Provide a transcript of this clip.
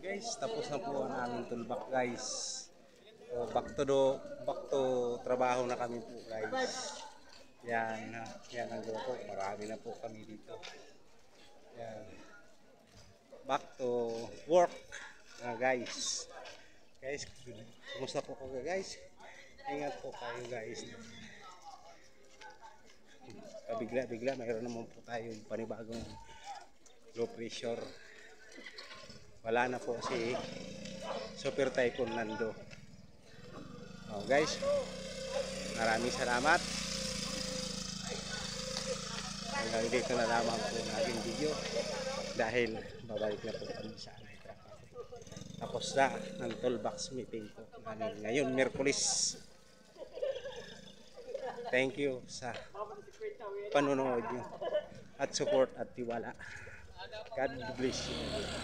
Guys, tapos na po ang aming tulbak guys. So, back to trabaho na kami po guys. Yan ang po. Marami na po kami dito. Yan. Back to work guys. Guys, kumusta po kayo guys? Ingat po kayo guys. Bigla mayroon naman po tayong panibagong low pressure. Wala na po si Super Typhoon Nando. Guys, maraming salamat. Hanggang dito na lamang po ang aking video dahil babalik na po kami sa aming trabaho. Tapos na ang toolbox meeting po namin ngayon, Miyerkules. Thank you sa panonood nyo at support at tiwala. God bless you.